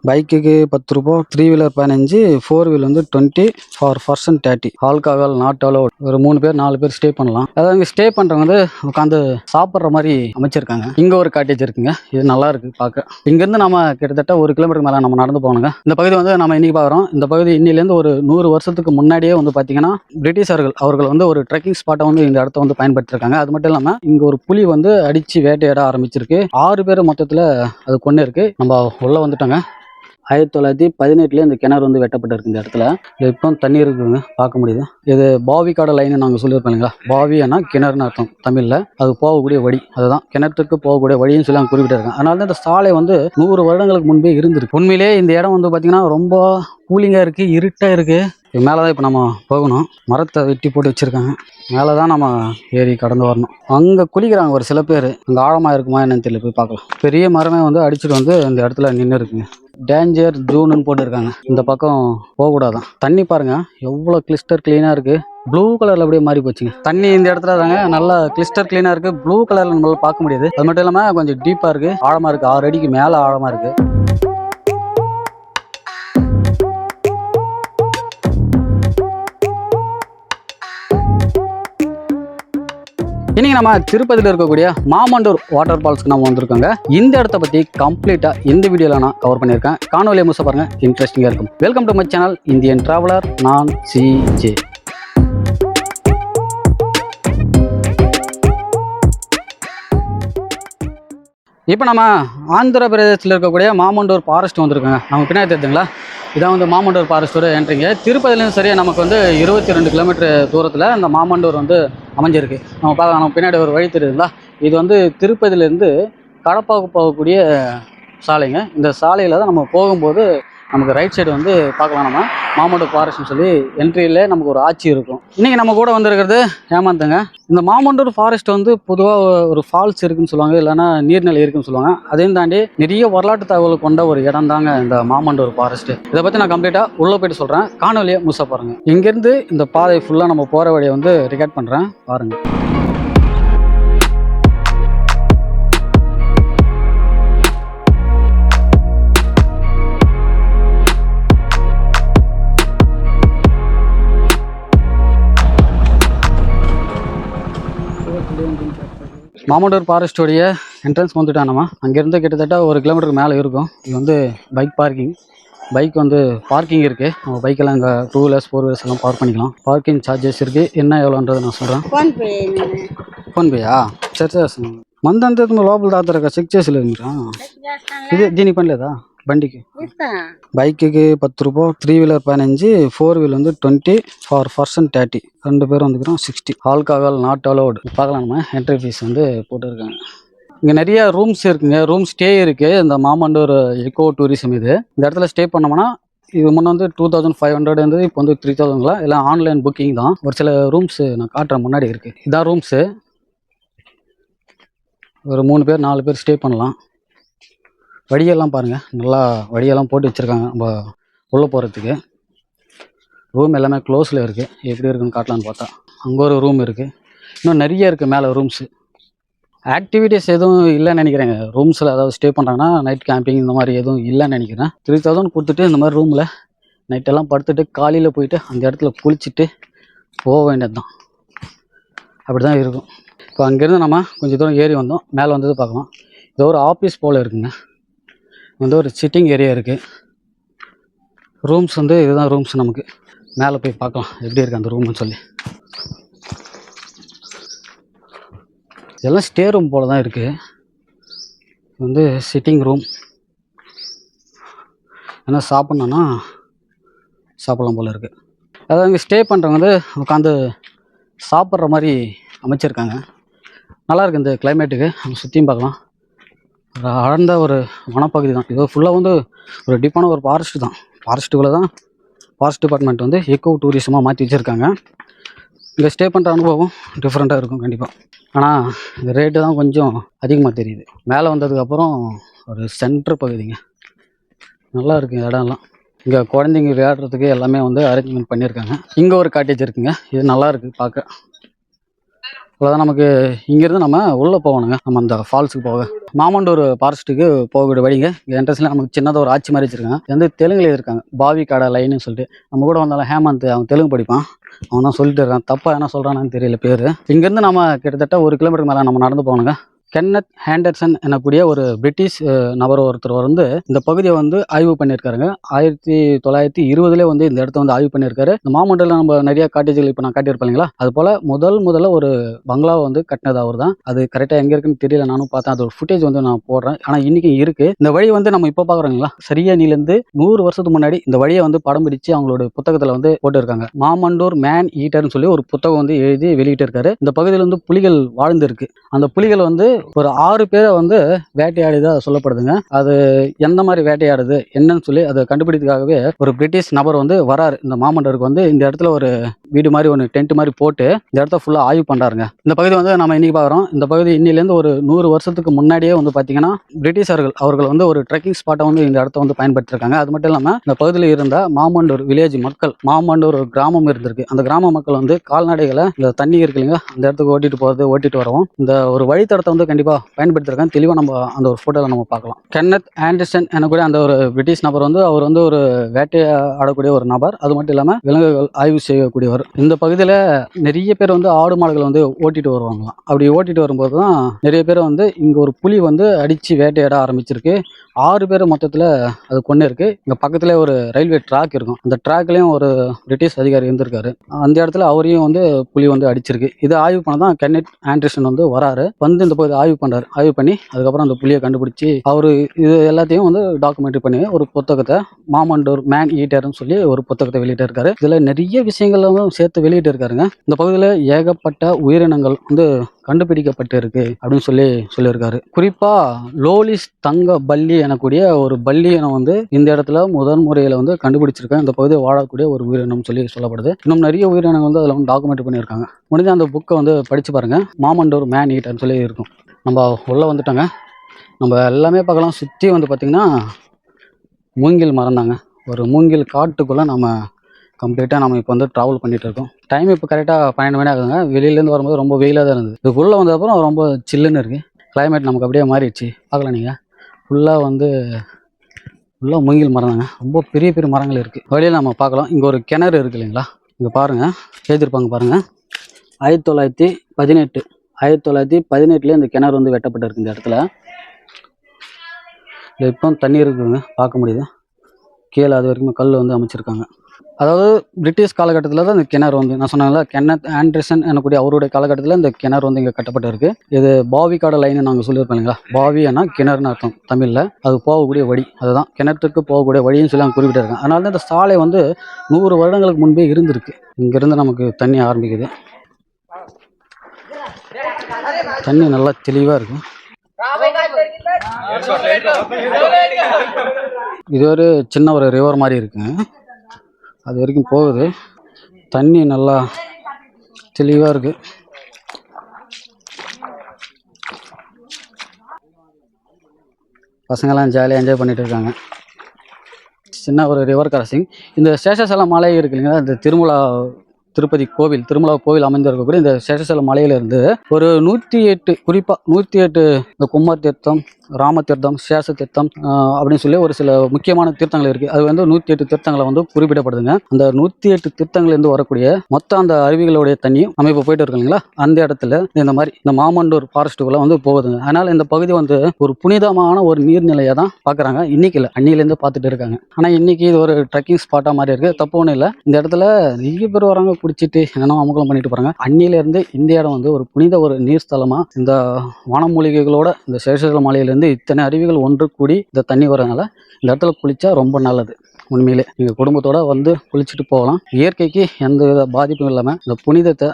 பைக்குக்கு 10 ரூபா, 3 wheeler 15, 4 wheeler வந்து 20, for person 30. Alcohol not allowed. ஒரு 3 பேர் 4 பேர் ஸ்டே பண்ணலாம். அதாவது இங்கே ஸ்டே பண்ணுறவங்க வந்து உட்காந்து சாப்பிட்ற மாதிரி அமைச்சிருக்காங்க. இங்கே ஒரு காட்டேஜ் இருக்குங்க. இது நல்லா இருக்கு பார்க்க. இங்கேருந்து நம்ம கிட்டத்தட்ட 1 கிலோமீட்டர் மேலே நம்ம நடந்து போகணுங்க. இந்த பகுதி வந்து நம்ம இன்னைக்கு பார்க்குறோம். இந்த பகுதி இன்னிலேருந்து ஒரு 100 வருஷத்துக்கு முன்னாடியே வந்து பார்த்தீங்கன்னா பிரிட்டிஷார்கள் அவர்கள் வந்து ஒரு ட்ரெக்கிங் ஸ்பாட்டை வந்து இந்த இடத்த வந்து பயன்படுத்திருக்காங்க. அது மட்டும் இல்லாமல் இங்கே ஒரு புலி வந்து அடித்து வேட்டையாட ஆரம்பிச்சிருக்கு. 6 பேர் மொத்தத்தில் அது கொண்டு இருக்கு. நம்ம உள்ளே வந்துட்டோங்க. 1918 இந்த கிணறு வந்து வெட்டப்பட்டிருக்கு இந்த இடத்துல. இப்போ தண்ணி இருக்குதுங்க, பார்க்க முடியுது. இது பாவிக்காட லைன் நாங்கள் சொல்லியிருப்போம் இல்லைங்களா. பாவின்னா கிணறுன்னு அர்த்தம் தமிழில். அது போகக்கூடிய வழி, அதுதான் கிணற்றுக்கு போகக்கூடிய வழின்னு சொல்லி அவங்க குறிப்பிட்டிருக்காங்க. அதனால தான் இந்த சாலை வந்து 100 வருடங்களுக்கு முன்பே இருந்திருக்கு. உண்மையிலே இந்த இடம் வந்து பார்த்தீங்கன்னா ரொம்ப கூலிங்காக இருக்குது, இருட்டாக இருக்குது. இது மேலே தான் இப்போ நம்ம போகணும். மரத்தை வெட்டி போட்டு வச்சுருக்காங்க. மேலே தான் நம்ம ஏறி கடந்து வரணும். அங்கே குளிக்கிறாங்க ஒரு சில பேர். அங்கே ஆழமாக இருக்குமா என்னன்னு தெரியல, போய் பார்க்கலாம். பெரிய மரமே வந்து அடிச்சுட்டு வந்து இந்த இடத்துல நின்று இருக்குங்க. டேஞ்சர் ஜூன்னு போட்டுருக்காங்க. இந்த பக்கம் போகக்கூடாதான். தண்ணி பாருங்க எவ்வளோ கிளிஸ்டர் கிளீனாக இருக்குது. ப்ளூ கலரில் அப்படியே மாறி போச்சுங்க தண்ணி. இந்த இடத்துல தாங்க நல்லா கிளிஸ்டர் கிளீனாக இருக்குது. ப்ளூ கலரில் நம்மளால பார்க்க முடியாது. அது மட்டும் இல்லாமல் கொஞ்சம் டீப்பாக இருக்குது, ஆழமாக இருக்குது. 6 அடிக்கு மேலே ஆழமாக இருக்குது. இன்னைக்கு நம்ம திருப்பதியில் இருக்கக்கூடிய மாமண்டூர் வாட்டர் ஃபால்ஸ்க்கு நம்ம வந்திருக்கோங்க. இந்த இடத்த பற்றி கம்ப்ளீட்டாக இந்த வீடியோவில் நான் கவர் பண்ணியிருக்கேன். காணொலியை முழுசா பாருங்க, இன்ட்ரெஸ்டிங்காக இருக்கும். Welcome to my channel Indian traveller. நான் CJ. இப்போ நம்ம ஆந்திர பிரதேசத்தில் இருக்கக்கூடிய மாமண்டூர் ஃபாரஸ்ட் வந்திருக்கோங்க. நம்ம பின்னாடி தெரியுதுங்களா, இதான் வந்து மாமண்டூர் ஃபாரஸ்ட்டோட என்ட்ரிங்க. திருப்பதிலேருந்து சரியாக நமக்கு வந்து 22 கிலோமீட்டர் தூரத்தில் இந்த மாமண்டூர் வந்து அமைஞ்சிருக்கு. நம்ம பார்க்கலாம். நம்ம பின்னாடி ஒரு வழி தெரியுதுங்களா, இது வந்து திருப்பதியிலேருந்து கடப்பாவுக்கு போகக்கூடிய சாலைங்க. இந்த சாலையில் தான் நம்ம போகும்போது நமக்கு ரைட் சைடு வந்து பார்க்கலாம். நம்ம மாமண்டூர் ஃபாரஸ்ட்னு சொல்லி என்ட்ரியிலே நமக்கு ஒரு ஆட்சி இருக்கும். இன்றைக்கி நம்ம கூட வந்திருக்கிறது ஹேமந்துங்க. இந்த மாமண்டூர் ஃபாரஸ்ட் வந்து பொதுவாக ஒரு ஃபால்ஸ் இருக்குன்னு சொல்லுவாங்க, இல்லைன்னா நீர்நிலை இருக்குன்னு சொல்லுவாங்க. அதையும் தாண்டி நிறைய வரலாற்று தகவல் கொண்ட ஒரு இடம் தாங்க இந்த மாமண்டூர் ஃபாரஸ்ட். இதை பற்றி நான் கம்ப்ளீட்டாக உள்ளே போயிட்டு சொல்கிறேன். காணொலியை முழுசா பாருங்க. இங்கேருந்து இந்த பாதை ஃபுல்லாக நம்ம போகிற வழியை வந்து ரெக்கார்ட் பண்ணுறேன், பாருங்கள். மாமண்டூர் ஃபாரஸ்டோடைய என்ட்ரன்ஸ் வந்துட்டான். நம்ம அங்கேருந்து கிட்டத்தட்ட 1 கிலோமீட்டருக்கு மேலே இருக்கும். இது வந்து பைக் பார்க்கிங். பைக் வந்து பார்க்கிங் இருக்குது. நம்ம பைக்கெல்லாம் இங்கே 2 வீலர்ஸ் 4 வீலர்ஸ் எல்லாம் பார்க் பண்ணிக்கலாம். பார்க்கிங் சார்ஜஸ் இருக்குது. என்ன ఎவ்வளోன்றதை நான் சொல்கிறேன். ఫోన్పేయా సరే చేస్తాను. మందంతా లోపల తాగుతారు, చెక్ చేసి లేదు మీరు. ఇది దీనికి పని లేదా బండికి? பைக்குக்கு 10 ரூபா, 3 வீலர் 15, 4 வீலர் வந்து 20, ஃபார் பர்சன் 30. 2 பேர் வந்துக்கிறோம் 60. Alcohol not allowed. பார்க்கலாம். நம்ம என்ட்ரி ஃபீஸ் வந்து போட்டுருக்காங்க. இங்கே நிறைய ரூம்ஸ் இருக்குங்க, ரூம் ஸ்டே இருக்குது. இந்த மாமண்டூர் எக்கோ டூரிசம் இது. இந்த இடத்துல ஸ்டே பண்ணோம்னா இது முன்னே வந்து 2500 இருந்தது, இப்போ வந்து 3000. எல்லாம் ஆன்லைன் புக்கிங் தான். ஒரு சில ரூம்ஸு நான் காட்டுறேன், முன்னாடி இருக்குது. இதான் ரூம்ஸு. ஒரு 3 பேர் 4 பேர் ஸ்டே பண்ணலாம். வழியெல்லாம் பாருங்கள், நல்லா வழியெல்லாம் போட்டு வச்சுருக்காங்க நம்ம உள்ளே போகிறதுக்கு. ரூம் எல்லாமே க்ளோஸில் இருக்குது. எப்படி இருக்குன்னு காட்டலான்னு பார்த்தா அங்கே ஒரு ரூம் இருக்குது. இன்னும் நிறைய இருக்குது மேலே ரூம்ஸு. ஆக்டிவிட்டீஸ் எதுவும் இல்லைன்னு நினைக்கிறேங்க ரூம்ஸில். அதாவது ஸ்டே பண்ணுறாங்கன்னா நைட் கேம்பிங் இந்த மாதிரி எதுவும் இல்லைன்னு நினைக்கிறேன். 3000 கொடுத்துட்டு இந்த மாதிரி ரூமில் நைட்டெல்லாம் படுத்துட்டு காலையில் போயிட்டு அந்த இடத்துல குளிச்சுட்டு போக வேண்டியது தான். அப்படி தான் இருக்கும். இப்போ அங்கேருந்து நம்ம கொஞ்சம் தூரம் ஏறி வந்தோம். மேலே வந்தது பார்க்கலாம். இது ஒரு ஆஃபீஸ் போல் இருக்குங்க. வந்து ஒரு சிட்டிங் ஏரியா இருக்குது. ரூம்ஸ் வந்து இதுதான் ரூம்ஸ். நமக்கு மேலே போய் பார்க்கலாம் எப்படி இருக்குது அந்த ரூம்னு சொல்லி. இதெல்லாம் ஸ்டே ரூம் போல் தான் இருக்குது. வந்து சிட்டிங் ரூம். ஏன்னா சாப்பிட்ணுன்னா சாப்பிட்லாம் போல் இருக்குது. அதாவது இங்கே ஸ்டே பண்ணுறவங்க வந்து உட்காந்து சாப்பிட்ற மாதிரி அமைச்சிருக்காங்க. நல்லாயிருக்கு இந்த கிளைமேட்டுக்கு. நம்ம சுற்றியும் பார்க்கலாம். அடர்ந்த ஒரு வனப்பகுதி தான் இது. ஃபுல்லாக வந்து ஒரு டீப்பான ஒரு ஃபாரஸ்ட்டு தான். ஃபாரஸ்ட்டுக்குள்ளே தான் ஃபாரஸ்ட் டிபார்ட்மெண்ட் வந்து எக்கோ டூரிசமாக மாற்றி வச்சுருக்காங்க. இங்கே ஸ்டே பண்ணுற அனுபவம் டிஃப்ரெண்ட்டாக இருக்கும் கண்டிப்பாக. ஆனால் இந்த ரேட்டு தான் கொஞ்சம் அதிகமாக தெரியுது. மேலே வந்ததுக்கப்புறம் ஒரு சென்ட்ரு பகுதிங்க. நல்லா இருக்குது இடம்லாம். இங்கே குழந்தைங்க விளையாடுறதுக்கு எல்லாமே வந்து அரேஞ்ச்மெண்ட் பண்ணியிருக்காங்க. இங்கே ஒரு காட்டேஜ் இருக்குங்க. இது நல்லா இருக்குது பார்க்க. அவ்வளோதான். நமக்கு இங்கேருந்து நம்ம உள்ளே போகணுங்க. நம்ம அந்த ஃபால்ஸுக்கு போக மாமண்டூர் ஃபாரஸ்ட்டுக்கு போகக்கூடிய வழிங்க. என்ட்ரன்ஸில் நமக்கு சின்னதாக ஒரு ஆட்சி மாதிரி வச்சுருக்காங்க. இது வந்து தெலுங்குல இருக்காங்க, பாவி காடா லைன்னு சொல்லிட்டு. நம்ம கூட வந்தாலும் ஹேமந்த், அவன் தெலுங்கு படிப்பான். அவன் தான் சொல்லிட்டு இருக்கான், தப்பாக என்ன சொல்கிறான்னு தெரியல பேர். இங்கேருந்து நம்ம கிட்டத்தட்ட 1 கிலோமீட்டருக்கு மேலே நம்ம நடந்து போகணுங்க. கென்னத் ஆண்டர்சன் எனக்கூடிய ஒரு பிரிட்டிஷ் நபர் ஒருத்தர் வந்து இந்த பகுதியை வந்து ஆய்வு பண்ணியிருக்காருங்க. 1920 வந்து இந்த இடத்த வந்து ஆய்வு பண்ணியிருக்காரு. இந்த மாமண்டலில் நம்ம நிறைய காட்டேஜ்கள் இப்போ நான் காட்டியிருப்பேன், அது போல முதல்ல ஒரு பங்களாவை வந்து கட்டினது அவர் தான். அது கரெக்டாக எங்கே இருக்குன்னு தெரியல, நானும் பார்த்தேன். அதோட ஃபுட்டேஜ் வந்து நான் போடுறேன். ஆனால் இன்னைக்கு இருக்கு. இந்த வழி வந்து நம்ம இப்போ பார்க்குறோங்களா, சரியானிலேருந்து 100 வருஷத்துக்கு முன்னாடி இந்த வழியை வந்து படம் பிடிச்சு அவங்களோட புத்தகத்தில் வந்து போட்டுருக்காங்க. மாமண்டூர் மேன் ஈட்டர்னு சொல்லி ஒரு புத்தகம் வந்து எழுதி வெளியிட்டு இருக்காரு. இந்த பகுதியில் வந்து புலிகள் வாழ்ந்துருக்கு. அந்த புலிகள் வந்து ஒரு 6 பேரை வந்து வேட்டையாடிதான் சொல்லப்படுதுங்க. அது எந்த மாதிரி வேட்டையாடுது என்னன்னு சொல்லி அதை கண்டுபிடிக்கிறதுக்காகவே ஒரு பிரிட்டிஷ் நபர் வந்து வராரு இந்த மாமண்டருக்கு. வந்து இந்த இடத்துல ஒரு வீடு மாதிரி ஒன்று டென்ட் மாதிரி போட்டு இந்த இடத்த ஃபுல்லாக ஆய்வு பண்ணுறாருங்க. இந்த பகுதி வந்து நம்ம இன்னைக்கு பார்க்குறோம். இந்த பகுதி இன்னிலேருந்து ஒரு 100 வருஷத்துக்கு முன்னாடியே வந்து பார்த்தீங்கன்னா பிரிட்டிஷர்கள் அவர்கள் வந்து ஒரு ட்ரெக்கிங் ஸ்பாட்டை வந்து இந்த இடத்த வந்து பயன்படுத்திருக்காங்க. அது மட்டும் இல்லாமல் இந்த பகுதியில் இருந்த மாமண்டூர் வில்லேஜ் மக்கள், மாமண்டூர் ஒரு கிராமம் இருந்திருக்கு. அந்த கிராம மக்கள் வந்து கால்நடைகளை இந்த தண்ணி இருக்கு இல்லைங்களா, அந்த இடத்துக்கு ஓட்டிட்டு வரவும் இந்த ஒரு வழித்தடத்தை வந்து கண்டிப்பாக பயன்படுத்திருக்காங்க. தெளிவாக நம்ம அந்த ஒரு ஃபோட்டோவில் நம்ம பார்க்கலாம். கென்னத் ஆண்டர்சன் எனக்கூடிய அந்த ஒரு பிரிட்டிஷ் நபர் வந்து அவர் வந்து ஒரு வேட்டையாடக்கூடிய ஒரு நபர். அது மட்டும் இல்லாமல் விலங்குகள் ஆய்வு செய்யக்கூடியவர். இந்த பகுதியில் நிறைய பேர் வந்து ஆடு மாடுகள் வந்து ஓட்டிட்டு வருவாங்களாம். அப்படி ஓட்டிட்டு வரும்போது தான் நிறைய பேர் வந்து இங்கே ஒரு புலி வந்து அடித்து வேட்டையாட ஆரம்பிச்சிருக்கு. 6 பேர் மொத்தத்தில் அது கொண்டு இருக்கு. இங்கே பக்கத்துல ஒரு ரயில்வே ட்ராக் இருக்கும். அந்த ட்ராக்லேயும் ஒரு பிரிட்டிஷ் அதிகாரி இருந்திருக்காரு. அந்த இடத்துல அவரையும் வந்து புலி வந்து அடிச்சிருக்கு. இதை ஆய்வு பண்ண தான் கென்னத் ஆண்டர்சன் வந்து வராரு. வந்து இந்த பகுதி ஆய்வு பண்றாரு. ஆய்வு பண்ணி அதுக்கப்புறம் அந்த புலியை கண்டுபிடிச்சி அவரு இது எல்லாத்தையும் வந்து டாக்குமெண்ட் பண்ணி ஒரு புத்தகத்தை மாமண்டூர் மேன் ஈட்டர்னு சொல்லி ஒரு புத்தகத்தை வெளியிட்டு இருக்காரு. இதுல நிறைய விஷயங்களும் சேர்த்து வெளியிட்டு இருக்காருங்க. இந்த பகுதியில் ஏகப்பட்ட உயிரினங்கள் வந்து கண்டுபிடிக்கப்பட்டு இருக்கு அப்படின்னு சொல்லியிருக்காரு. குறிப்பா லோலிஸ் தங்க பல்லி எனக்கூடிய ஒரு பல்லி இனம் வந்து இந்த இடத்துல முதன் முறையில வந்து கண்டுபிடிச்சிருக்காங்க. இந்த பகுதியை வாழக்கூடிய ஒரு உயிரினம் சொல்லப்படுது. இன்னும் நிறைய உயிரினங்கள் வந்து அதில் வந்து டாக்குமெண்ட் பண்ணியிருக்காங்க. முடிஞ்ச அந்த புக்கை வந்து படிச்சு பாருங்க. மாமண்டூர் மேன் ஈட்டர்னு சொல்லி இருக்கும். நம்ம உள்ள வந்துட்டோங்க. நம்ம எல்லாமே பார்க்கலாம். சுற்றி வந்து பார்த்திங்கன்னா மூங்கில் மரம் தாங்க. ஒரு மூங்கில் காட்டுக்குள்ளே நம்ம கம்ப்ளீட்டாக நம்ம இப்போ வந்து ட்ராவல் பண்ணிட்டு இருக்கோம். டைம் இப்போ கரெக்டாக 12 மணி ஆகுதுங்க. வெளியிலேருந்து வரும்போது ரொம்ப வெயிலாக தான் இருந்தது. இதுக்குள்ளே வந்ததுக்கப்புறம் ரொம்ப சில்லுன்னு இருக்குது. கிளைமேட் நமக்கு அப்படியே மாறிடுச்சு. பார்க்கலாம் நீங்கள். ஃபுல்லாக மூங்கில் மரம் தாங்க. ரொம்ப பெரிய பெரிய மரங்கள் இருக்குது. வழியில் நம்ம பார்க்கலாம். இங்கே ஒரு கிணறு இருக்குது இல்லைங்களா, இங்கே பாருங்கள், எழுதியிருப்பாங்க பாருங்கள். 1918 இந்த கிணறு வந்து வெட்டப்பட்டிருக்கு. இந்த இடத்துல இப்போ தண்ணி இருக்குதுங்க, பார்க்க முடியுது. கீழே அது வரைக்கும் கல் வந்து அமைச்சிருக்காங்க. அதாவது பிரிட்டிஷ் காலகட்டத்தில் தான் இந்த கிணறு வந்து நான் சொன்னாங்களா, கென்னத் ஆண்டர்சன் எனக்கூடிய அவருடைய காலகட்டத்தில் இந்த கிணறு வந்து இங்கே கட்டப்பட்டு இருக்கு. இது பாவி காடை லைன்னு நாங்கள் சொல்லியிருப்போம் இல்லைங்களா. பாவினா கிணறுன்னு அர்த்தம் தமிழில். அது போகக்கூடிய வழி, அதுதான் கிணற்றுக்கு போகக்கூடிய வழின்னு சொல்லி அவங்க குறிப்பிட்டிருக்காங்க. அதனால தான் இந்த சாலை வந்து 100 வருடங்களுக்கு முன்பே இருந்திருக்கு. இங்கேருந்து நமக்கு தண்ணி ஆரம்பிக்குது. தண்ணி நல்லா தெளிவாக இருக்கு. இது ஒரு சின்ன ஒரு ரிவர் மாதிரி இருக்குங்க. அது வரைக்கும் போகுது. தண்ணி நல்லா தெளிவாக இருக்கு. பசங்கள்லாம் ஜாலியாக என்ஜாய் பண்ணிட்டு இருக்காங்க. சின்ன ஒரு ரிவர் கிராசிங். இந்த சேஷாசலம் மலை இருக்கு இல்லைங்களா, இந்த திருப்பதி கோவில், திருமலா கோவில் அமைந்திருக்கக்கூடிய இந்த சேஷாசலம் மலையிலிருந்து ஒரு 108, குறிப்பாக 108 இந்த குமார் தீர்த்தம், ராம தீர்த்தம், சேஷ தீர்த்தம் அப்படின்னு சொல்லி ஒரு சில முக்கியமான தீர்த்தங்கள் இருக்குது. அது வந்து 108 தீர்த்தங்களை வந்து குறிப்பிடப்படுதுங்க. அந்த 108 தீர்த்தங்கள்லேருந்து வரக்கூடிய மொத்தம் அந்த அருவிகளுடைய தண்ணியும் நம்ம இப்போ போயிட்டு இருக்கோம் இல்லைங்களா, அந்த இடத்துல இந்த மாதிரி இந்த மாமண்டூர் ஃபாரஸ்ட்டுக்குள்ளே வந்து போகுதுங்க. அதனால் இந்த பகுதி வந்து ஒரு புனிதமான ஒரு நீர்நிலையை தான் பார்க்குறாங்க. இன்னைக்கு இல்லை, அன்னிலேருந்து பார்த்துட்டு இருக்காங்க. ஆனால் இன்னைக்கு இது ஒரு ட்ரெக்கிங் ஸ்பாட்டாக மாதிரி இருக்குது. தப்பு ஒன்றும் இல்லை. இந்த இடத்துல நிறைய பேர் வராங்க, குடிச்சிட்டு என்னென்ன அமுகலம் பண்ணிட்டு போகிறாங்க. அன்னிலேருந்து இந்த இடம் வந்து ஒரு புனித ஒரு நீர் ஸ்தலமாக, இந்த வானமூலிகைகளோட இந்த சேஷாசலம் மலையிலேருந்து இத்தனை அருவிகள் ஒன்று கூடி இந்த தண்ணி வரதுனால இந்த இடத்துல குளிச்சா ரொம்ப நல்லது. உண்மையிலே நீங்கள் குடும்பத்தோட வந்து குளிச்சுட்டு போகலாம். இயற்கைக்கு எந்த வித பாதிப்பும் இல்லாமல் இந்த புனிதத்தை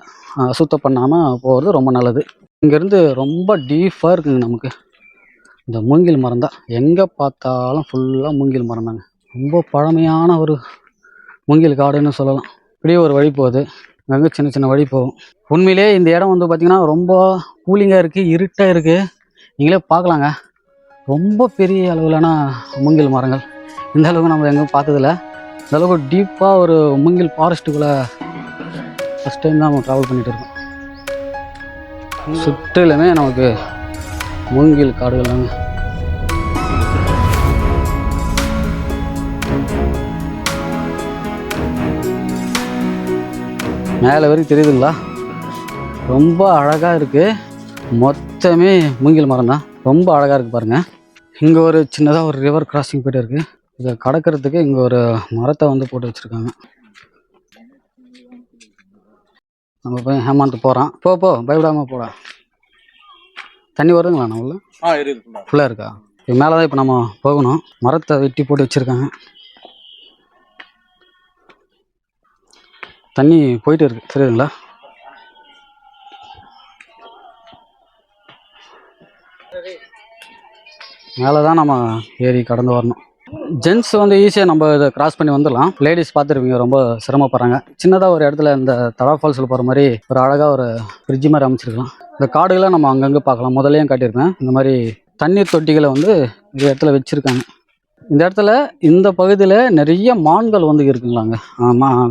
அசுத்தம் பண்ணாமல் போகிறது ரொம்ப நல்லது. இங்கேருந்து ரொம்ப டீப்பாக இருக்குங்க. நமக்கு இந்த மூங்கில் மரம் தான், எங்கே பார்த்தாலும் ஃபுல்லாக மூங்கில் மரம் தாங்க. ரொம்ப பழமையான ஒரு மூங்கில் காடுன்னு சொல்லலாம். இப்படியே ஒரு வழி போகுது, அங்கே சின்ன சின்ன வழி போகும். உண்மையிலே இந்த இடம் வந்து பார்த்திங்கன்னா ரொம்ப கூலிங்காக இருக்குது, இருட்டாக இருக்குது. நீங்களே பார்க்கலாங்க. ரொம்ப பெரிய அளவிலான மூங்கில் மரங்கள் இந்த அளவுக்கு நம்ம எங்கேயும் பார்த்ததில்ல. இந்த அளவுக்கு டீப்பாக ஒரு மூங்கில் ஃபாரஸ்ட்டுக்குள்ளே ஃபஸ்ட் டைம் தான் நம்ம ட்ராவல் பண்ணிகிட்டு இருக்கோம். சுற்றிலுமே நமக்கு மூங்கில் காடுகள் தாங்க. மேலே வரைக்கும் தெரியுதுங்களா? ரொம்ப அழகாக இருக்குது. மொத்தமே மூங்கில் மரம் தான். ரொம்ப அழகாக இருக்குது பாருங்கள். இங்கே ஒரு சின்னதாக ஒரு ரிவர் கிராசிங் போய்ட்டு இருக்குது. இதை கடக்கிறதுக்கு இங்கே ஒரு மரத்தை வந்து போட்டு வச்சுருக்காங்க. நம்ம போய் ஹேமாந்து போகிறான். போ பயப்படாமல் போடா. தண்ணி வருதுங்களா நம்ம உள்ள? ஃபுல்லாக இருக்கா? இது மேலே தான் இப்போ நம்ம போகணும். மரத்தை வெட்டி போட்டு வச்சுருக்காங்க. தண்ணி போயிட்டு இருக்குது தெரியுதுங்களா? மேலே தான் நம்ம ஏறி கடந்து வரணும். ஜென்ட்ஸ் வந்து ஈஸியாக நம்ம இதை கிராஸ் பண்ணி வந்துடலாம். லேடிஸ் பார்த்துருவீங்க ரொம்ப சிரமப்படுறாங்க. சின்னதாக ஒரு இடத்துல இந்த தடா ஃபால்ஸில் போகிற மாதிரி ஒரு அழகாக ஒரு பிரிட்ஜ் மாதிரி அமைச்சிருக்கலாம். இந்த காடுகளை நம்ம அங்கங்கே பார்க்கலாம். முதலையும் காட்டியிருக்கேன். இந்த மாதிரி தண்ணீர் தொட்டிகளை வந்து இந்த இடத்துல வச்சுருக்காங்க. இந்த இடத்துல இந்த பகுதியில் நிறைய மான்கள் வந்து இருக்குங்களாங்க.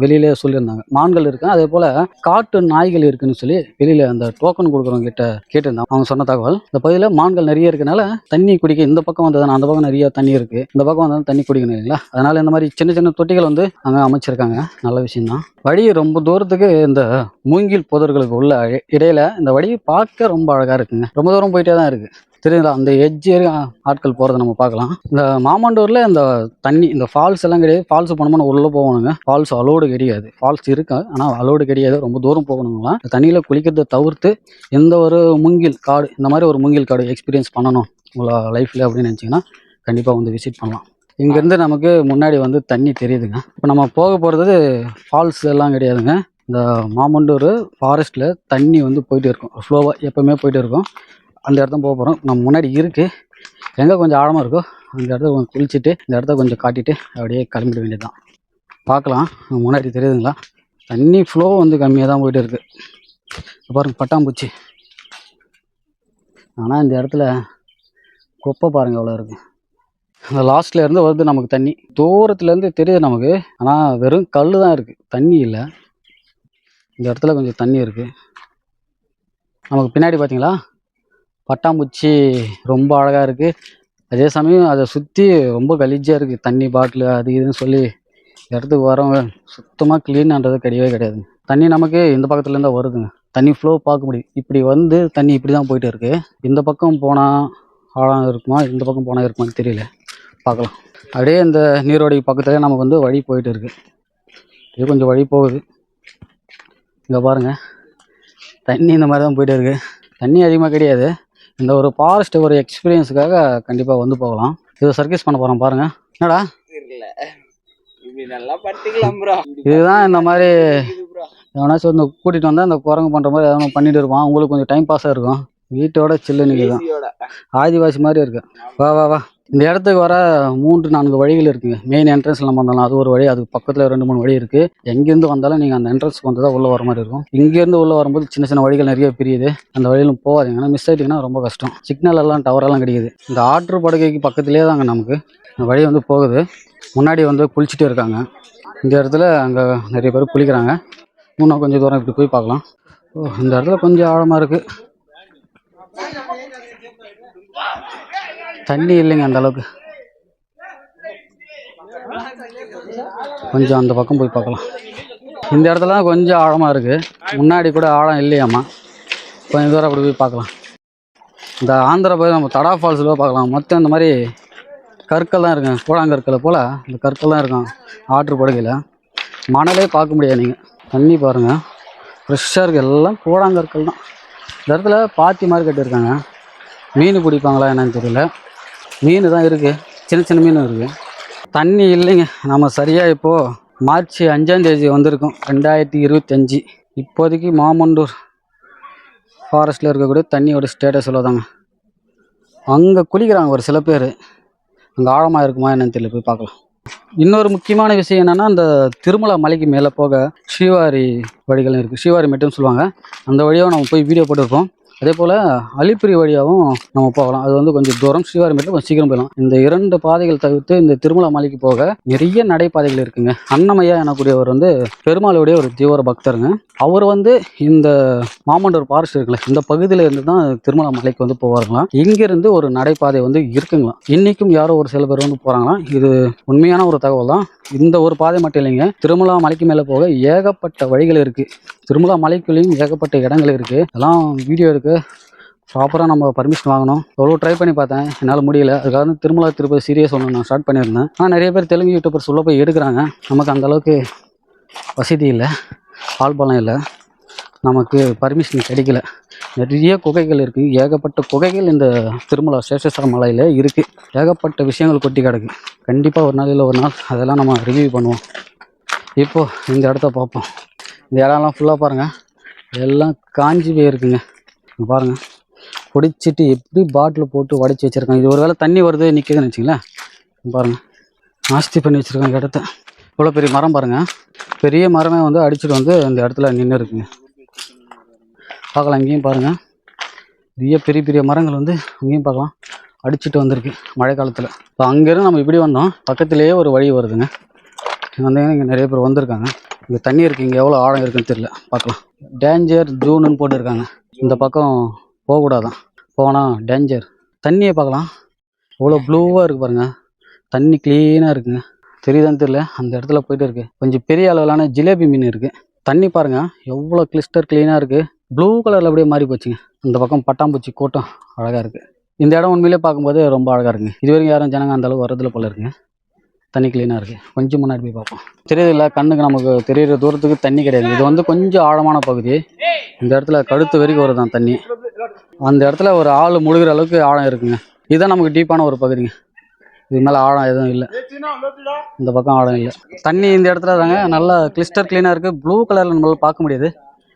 வெளியிலே சொல்லியிருந்தாங்க மான்கள் இருக்கு. அதே போல் காட்டு நாய்கள் இருக்குன்னு சொல்லி வெளியில் அந்த டோக்கன் கொடுக்குறவங்க கிட்ட கேட்டிருந்தாங்க. அவங்க சொன்ன தகவல் இந்த பகுதியில் மான்கள் நிறைய இருக்கனால தண்ணி குடிக்க இந்த பக்கம் வந்ததுன்னா அந்த பக்கம் நிறைய தண்ணி இருக்குது. இந்த பக்கம் வந்தாலும் தண்ணி குடிக்கணும் இல்லைங்களா? அதனால் இந்த மாதிரி சின்ன சின்ன தொட்டிகள் வந்து அங்கே அமைச்சிருக்காங்க. நல்ல விஷயம்தான். வழி ரொம்ப தூரத்துக்கு இந்த மூங்கில் புதர்களுக்கு உள்ள இடையில இந்த வழி பார்க்க ரொம்ப அழகாக இருக்குங்க. ரொம்ப தூரம் போயிட்டே தான் இருக்குது. தெரியுங்களா? அந்த எட்ஜ் ஆட்கள் போகிறத நம்ம பார்க்கலாம். இந்த மாமண்டூரில் இந்த தண்ணி இந்த ஃபால்ஸ் எல்லாம் கிடையாது. ஃபால்ஸ் போனோம்னா உள்ளே போகணுங்க. ஃபால்ஸ் அலோடு கிடையாது. ஃபால்ஸ் இருக்கு, ஆனால் அலோடு கிடையாது. ரொம்ப தூரம் போகணுங்களா. தண்ணியில் குளிக்கிறத தவிர்த்து எந்த ஒரு மூங்கில் காடு இந்த மாதிரி ஒரு மூங்கில் காடு எக்ஸ்பீரியன்ஸ் பண்ணணும் உங்களோட லைஃப்பில் அப்படின்னு நினச்சிங்கன்னா கண்டிப்பாக வந்து விசிட் பண்ணலாம். இங்கேருந்து நமக்கு முன்னாடி வந்து தண்ணி தெரியுதுங்க. இப்போ நம்ம போக போகிறது ஃபால்ஸ் எல்லாம் கிடையாதுங்க. இந்த மாமண்டூர் ஃபாரஸ்ட்டில் தண்ணி வந்து போயிட்டு இருக்கும். ஃப்ளோவாக எப்போவுமே போயிட்டு இருக்கும். அந்த இடத்த போக போகிறோம். நம்ம முன்னாடி இருக்குது. எங்கே கொஞ்சம் ஆழமாக இருக்கோ அந்த இடத்த கொஞ்சம் குளிச்சுட்டு இந்த இடத்த கொஞ்சம் காட்டிட்டு அப்படியே கிளம்பிட வேண்டியது தான். பார்க்கலாம். முன்னாடி தெரியுதுங்களா? தண்ணி ஃப்ளோ வந்து கம்மியாக தான் போயிட்டு இருக்குது. பாருங்கள் பட்டாம்பூச்சி. ஆனால் இந்த இடத்துல குப்பை பாருங்கள் எவ்வளோ இருக்குது. அந்த லாஸ்ட்லேருந்து வருது நமக்கு தண்ணி. தூரத்துலேருந்து தெரியுது நமக்கு. ஆனால் வெறும் கல் தான் இருக்குது, தண்ணி இல்லை. இந்த இடத்துல கொஞ்சம் தண்ணி இருக்குது. நமக்கு பின்னாடி பார்த்தீங்களா பட்டாம்பூச்சி ரொம்ப அழகாக இருக்குது. அதே சமயம் அதை சுற்றி ரொம்ப கலீஜாக இருக்குது. தண்ணி பாட்டில் அது இதுன்னு சொல்லி இடத்துக்கு வரவங்க சுத்தமாக க்ளீனான்றது கிடையவே கிடையாது. தண்ணி நமக்கு இந்த பக்கத்துலேருந்து தான் வருதுங்க. தண்ணி ஃப்ளோ பார்க்க முடியும். இப்படி வந்து தண்ணி இப்படி தான் போயிட்டு இருக்குது. இந்த பக்கம் போனால் ஆழம் இருக்குமா, இந்த பக்கம் போனால் இருக்குமான்னு தெரியல. பார்க்கலாம். அப்படியே இந்த நீரோடைக்கு பக்கத்துலேயே நமக்கு வந்து வழி போயிட்டு இருக்குது. இது கொஞ்சம் வழி போகுது. இங்கே பாருங்கள் தண்ணி இந்த மாதிரி தான் போயிட்டு இருக்குது. தண்ணி அதிகமாக கிடையாது. இந்த ஒரு ஃபாரஸ்ட் ஒரு எக்ஸ்பீரியன்ஸுக்காக கண்டிப்பாக வந்து போகலாம். இது சர்க்கஸ் பண்ண போகிறோம் பாருங்கள். என்னடா இதுதான் இந்த மாதிரி எவனாச்சும் வந்து கூட்டிகிட்டு வந்தால் இந்த குரங்கு பண்ணுற மாதிரி எதனா பண்ணிட்டு இருப்பான். உங்களுக்கு கொஞ்சம் டைம் பாஸாக இருக்கும். வீட்டோட சில்லுன்னு தான் ஆதிவாசி மாதிரி இருக்கு. வா வா வா. இந்த இடத்துக்கு வர 3-4 வழிகள் இருக்குங்க. மெயின் என்ட்ரன்ஸில் நம்ம வந்தாலும் அது ஒரு வழி, அதுக்கு பக்கத்தில் 2-3 வழி இருக்குது. எங்கேருந்து வந்தாலும் நீங்கள் அந்த என்ட்ரன்ஸ்க்கு வந்து தான் உள்ளே வர மாதிரி இருக்கும். இங்கேருந்து உள்ளே வரும்போது சின்ன சின்ன வழிகள் நிறைய பிரியுது. அந்த வழியிலும் போகாதீங்கன்னா மிஸ் ஆகிட்டிங்கன்னா ரொம்ப கஷ்டம். சிக்னல் எல்லாம் டவரெல்லாம் கிடைக்குது. இந்த ஆற்று படுகைக்கு பக்கத்துலேயே தாங்க நமக்கு இந்த வழி வந்து போகுது. முன்னாடி வந்து குளிச்சுட்டே இருக்காங்க. இந்த இடத்துல அங்கே நிறைய பேர் குளிக்கிறாங்க. இன்னும் கொஞ்சம் தூரம் இப்படி போய் பார்க்கலாம். இந்த இடத்துல கொஞ்சம் ஆழமாக இருக்குது. தண்ணி இல்லைங்க அந்த அளவுக்கு. கொஞ்சம் அந்த பக்கம் போய் பார்க்கலாம். இந்த இடத்துல தான் கொஞ்சம் ஆழமாக இருக்குது. முன்னாடி கூட ஆழம் இல்லையாம்மா. கொஞ்சம் தூரம் அப்படி போய் பார்க்கலாம். இந்த ஆந்திரா போய் நம்ம தடா ஃபால்ஸில் பார்க்கலாம். மொத்தம் இந்த மாதிரி கற்கள் தான் இருக்குங்க. கூழாங்கற்களை போல் இந்த கற்கள் தான் இருக்கும் ஆற்று படுகையில். மணலே பார்க்க முடியாது நீங்கள். தண்ணி பாருங்கள் ஃப்ரெஷ்ஷாக இருக்குது. எல்லாம் கூழாங்கற்கள் தான். இந்த இடத்துல பாத்தி மாதிரி கட்டியிருக்காங்க. மீன் பிடிப்பாங்களா என்னன்னு தெரியல. மீன் தான் இருக்குது, சின்ன சின்ன மீன் இருக்குது. தண்ணி இல்லைங்க. நம்ம சரியாக இப்போது மார்ச் 5ஆம் தேதி வந்திருக்கோம் 2025. இப்போதைக்கு மாமண்டூர் ஃபாரஸ்ட்டில் இருக்கக்கூடிய தண்ணியோட ஸ்டேட்டஸ் தாங்க. அங்கே குளிக்கிறாங்க ஒரு சில பேர். அங்கே ஆழமாக இருக்குமா என்னன்னு தெரியல, போய் பார்க்கலாம். இன்னொரு முக்கியமான விஷயம் என்னென்னா, அந்த திருமலை மலைக்கு மேலே போக ஸ்ரீவாரி வழிகள் இருக்குது. ஸ்ரீவாரி மெட்டுன்னு சொல்லுவாங்க. அந்த வழியாக நம்ம போய் வீடியோ போட்டுருக்கோம். அதே போல் அலிப்பிரி வழியாகவும் நம்ம போகலாம். அது வந்து கொஞ்சம் தூரம், ஸ்ரீவாரிமேட்டில் கொஞ்சம் சீக்கிரம் போயிடலாம். இந்த 2 பாதைகள் தவிர்த்து இந்த திருமலாமலைக்கு போக நிறைய நடைபாதைகள் இருக்குங்க. அன்னமையா எனக்கூடியவர் வந்து பெருமாளுடைய ஒரு தீவிர பக்தருங்க. அவர் வந்து இந்த மாமண்டூர் ஃபாரஸ்ட் இருக்குல்ல, இந்த பகுதியில இருந்து தான் திருமலாமலைக்கு வந்து போவார்களாம். இங்கிருந்து ஒரு நடைபாதை வந்து இருக்குங்களாம். இன்னைக்கும் யாரோ ஒரு சில பேர் வந்து போறாங்களாம். இது உண்மையான ஒரு தகவல் தான். இந்த ஒரு பாதை மட்டும் இல்லைங்க, திருமலா மலைக்கு மேலே போக ஏகப்பட்ட வழிகள் இருக்குது. திருமலா மலைக்குள்ளேயும் ஏகப்பட்ட இடங்கள் இருக்குது. அதெல்லாம் வீடியோ இருக்குது. ப்ராப்பராக நம்ம பர்மிஷன் வாங்கணும். எவ்வளோ ட்ரை பண்ணி பார்த்தேன், என்னால் முடியல. அதுக்காக திருமலா திருப்பதி சீரியஸ் ஒன்று நான் ஸ்டார்ட் பண்ணியிருந்தேன். ஆனால் நிறைய பேர் தெலுங்கு யூடியூபர்ஸ் உள்ள போய் எடுக்கிறாங்க. நமக்கு அந்தளவுக்கு வசதி இல்லை, ஆள்பலம் இல்லை, நமக்கு பர்மிஷன் கிடைக்கல. நிறைய குகைகள் இருக்குது, ஏகப்பட்ட குகைகள் இந்த திருமலா சேஷேஸ்வர மலையில் இருக்குது. ஏகப்பட்ட விஷயங்கள் கொட்டி கிடக்கு. கண்டிப்பாக ஒரு நாள் இல்லை ஒரு நாள் அதெல்லாம் நம்ம ரிவ்யூ பண்ணுவோம். இப்போது இந்த இடத்த பார்ப்போம். இந்த இடம்லாம் ஃபுல்லாக பாருங்கள், எல்லாம் காஞ்சி போயிருக்குங்க. பாருங்கள், பொடிச்சிட்டு எப்படி பாட்டில் போட்டு உடச்சி வச்சுருக்காங்க. இது ஒரு வேளை தண்ணி வருது நிற்குதுன்னு வச்சிங்களேன். பாருங்கள், நாஸ்தி பண்ணி வச்சுருக்காங்க இடத்த. இவ்வளோ பெரிய மரம் பாருங்கள், பெரிய மரமே வந்து அடிச்சுட்டு வந்து இந்த இடத்துல நின்று இருக்குங்க. பார்க்கலாம், இங்கேயும் பாருங்கள், நிறைய பெரிய பெரிய மரங்கள் வந்து அங்கேயும் பார்க்கலாம் அடிச்சுட்டு வந்திருக்கு மழை காலத்தில். இப்போ அங்கேருந்து நம்ம இப்படி வந்தோம், பக்கத்துலேயே ஒரு வழி வருதுங்க. வந்தீங்கன்னா இங்கே நிறைய பேர் வந்திருக்காங்க. இங்கே தண்ணி இருக்குது, இங்கே எவ்வளோ ஆழம் இருக்குன்னு தெரியல, பார்க்கலாம். டேஞ்சர் ஜூனுன்னு போட்டுருக்காங்க. இந்த பக்கம் போகக்கூடாதான், போனால் டேஞ்சர். தண்ணியை பார்க்கலாம், எவ்வளோ ப்ளூவாக இருக்குது பாருங்கள். தண்ணி க்ளீனாக இருக்குங்க, தெரியுதான்னு தெரியல. அந்த இடத்துல போயிட்டு இருக்குது. கொஞ்சம் பெரிய அளவிலான ஜிலேபி மீன் இருக்குது. தண்ணி பாருங்கள் எவ்வளோ கிளிஸ்டர் க்ளீனாக இருக்குது. ப்ளூ கலரில் அப்படியே மாறி போச்சுங்க. இந்த பக்கம் பட்டாம்பூச்சி கூட்டம் அழகாக இருக்குது. இந்த இடம் உண்மையிலே பார்க்கும்போது ரொம்ப அழகாக இருக்குங்க. இது வரைக்கும் யாரும் ஜனங்க அந்த அளவுக்கு வரதில் போல இருக்குங்க. தண்ணி க்ளீனாக இருக்குது. கொஞ்சம் முன்னாடி போய் பார்ப்போம். தெரியுதில்ல, கண்ணுக்கு நமக்கு தெரிகிற தூரத்துக்கு தண்ணி கிடையாது. இது வந்து கொஞ்சம் ஆழமான பகுதி. இந்த இடத்துல கழுத்து வரைக்கும் வருதான் தண்ணி. அந்த இடத்துல ஒரு ஆள் முழுகிற அளவுக்கு ஆழம் இருக்குங்க. இதுதான் நமக்கு டீப்பான ஒரு பகுதிங்க. இது மேலே ஆழம் எதுவும் இல்லை, இந்த பக்கம் ஆழம் இல்லை. தண்ணி இந்த இடத்துல தாங்க நல்லா கிளிஸ்டர் க்ளீனாக இருக்குது. ப்ளூ கலரில் நம்மளால் பார்க்க முடியாது.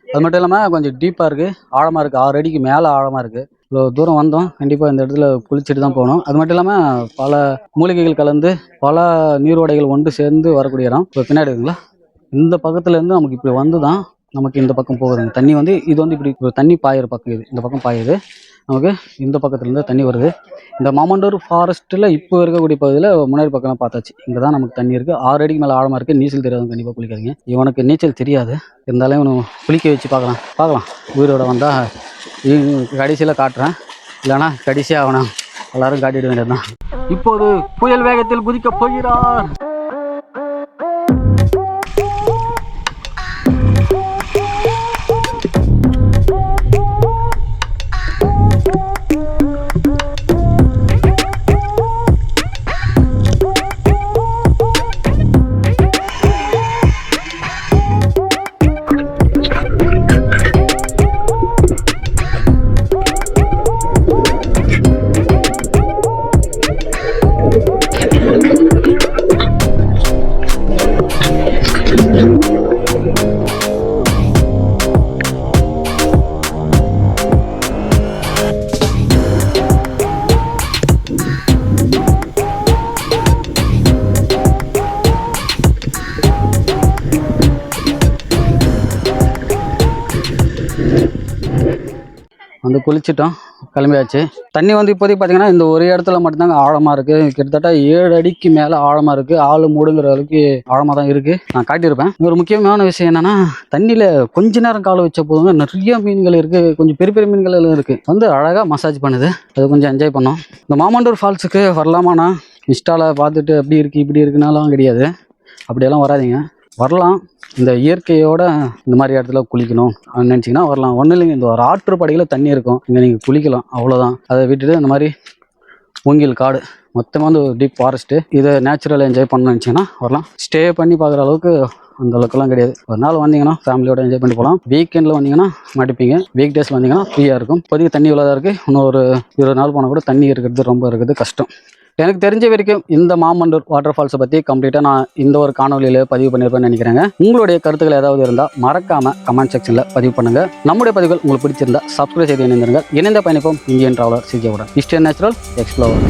அது மட்டும் இல்லாமல் கொஞ்சம் டீப்பாக இருக்குது, ஆழமாக இருக்குது. 6 அடிக்கு மேலே ஆழமாக இருக்குது. இவ்வளோ தூரம் வந்தோம், கண்டிப்பாக இந்த இடத்துல குளிச்சுட்டு தான் போகணும். அது மட்டும் இல்லாமல் பல மூலிகைகள் கலந்து பல நீரோடைகள் ஒன்று சேர்ந்து வரக்கூடிய இடம். இப்போ பின்னாடி இருக்குங்களா, இந்த பக்கத்துலேருந்து நமக்கு இப்படி வந்து தான் நமக்கு இந்த பக்கம் போகுதுங்க. தண்ணி வந்து இது வந்து இப்படி தண்ணி பாயிற பக்கம், இது இந்த பக்கம் பாயுது. நமக்கு இந்த பக்கத்துலேருந்து தண்ணி வருது. இந்த மாமண்டூர் ஃபாரஸ்ட்டில் இப்போ இருக்கக்கூடிய பகுதியில் முன்னாடி பக்கம்லாம் பார்த்தாச்சு. இங்கே தான் நமக்கு தண்ணி இருக்குது. 6 அடிக்கு மேலே ஆழமாக இருக்குது. நீச்சல் தெரியாதுங்க, கண்டிப்பாக குளிக்காதீங்க. இவனுக்கு நீச்சல் தெரியாது, இருந்தாலும் இவனு குளிக்க வச்சு பார்க்கலாம். உயிரோட வந்தால் கடைசியில் காட்டுறேன், இல்லைனா கடைசியாக அவனை எல்லாரும் காட்டிட வேண்டியது தான். இப்போது புயல் வேகத்தில் குதிக்க போகிறார். வந்து குளிச்சுட்டோம், கிளம்பியாச்சு. தண்ணி வந்து இப்போதைக்கு பார்த்தீங்கன்னா இந்த ஒரு இடத்துல மட்டும்தாங்க ஆழமாக இருக்குது. கிட்டத்தட்ட 7 அடிக்கு மேலே ஆழமாக இருக்குது. ஆள் மூடுங்கிற அளவுக்கு ஆழமாக தான் இருக்குது. நான் காட்டியிருப்பேன். ஒரு முக்கியமான விஷயம் என்னென்னா, தண்ணியில் கொஞ்ச நேரம் காலை வச்ச போதுங்க நிறைய மீன்கள் இருக்குது. கொஞ்சம் பெரிய பெரிய மீன்கள் எல்லாம் இருக்குது. வந்து அழகாக மசாஜ் பண்ணுது. அது கொஞ்சம் என்ஜாய் பண்ணோம். இந்த மாமண்டூர் ஃபால்ஸுக்கு வரலாமாண்ணா, இன்ஸ்டாவில் பார்த்துட்டு அப்படி இருக்குது இப்படி இருக்குனாலாம் கிடையாது. அப்படியெல்லாம் வராதிங்க. வரலாம், இந்த இயற்கையோட இந்த மாதிரி இடத்துல குளிக்கணும் நினச்சிங்கன்னா வரலாம். ஒன்றும் இல்லைங்க, இந்த ஒரு ஆற்றுப்படையில் தண்ணி இருக்கும், இங்கே நீங்கள் குளிக்கலாம், அவ்வளோதான். அதை விட்டுட்டு இந்த மாதிரி மூங்கில் காடு மொத்தமாக வந்து டீப் ஃபாரஸ்ட்டு, இதை நேச்சுரல் என்ஜாய் பண்ணணும்னு நினச்சிங்கன்னா வரலாம். ஸ்டே பண்ணி பார்க்குற அளவுக்கு அந்த அளவுக்குலாம் கிடையாது. ஒரு நாள் வந்தீங்கன்னா ஃபேமிலியோட என்ஜாய் பண்ணி போகலாம். வீக்கெண்டில் வந்தீங்கன்னா மாட்டிப்பீங்க, வீக் டேஸில் வந்தீங்கன்னா ஃப்ரீயாக இருக்கும். இப்போதைக்கு தண்ணி இவ்வளோ தான் இருக்குது. இன்னும் ஒரு 20 நாள் போனால் கூட தண்ணி இருக்கிறது ரொம்ப கஷ்டம். எனக்கு தெரிஞ்ச வரைக்கும் இந்த மாமண்டூர் வாட்டர் ஃபால்ஸை பற்றி கம்ப்ளீட்டாக நான் இந்த ஒரு காணொலியில் பதிவு பண்ணியிருப்பேன்னு நினைக்கிறேங்க. உங்களுடைய கருத்துக்கள் ஏதாவது இருந்தால் மறக்காமல் கமெண்ட் செக்ஷனில் பதிவு பண்ணுங்கள். நம்முடைய பதிவுகள் உங்களுக்கு பிடிச்சிருந்தா சப்ஸ்கிரைப் செய்து இணைந்திருங்கள். இணைந்த பயணிப்போம் இந்தியன் டிராவலர் சிஜேவுடன். History natural explorer.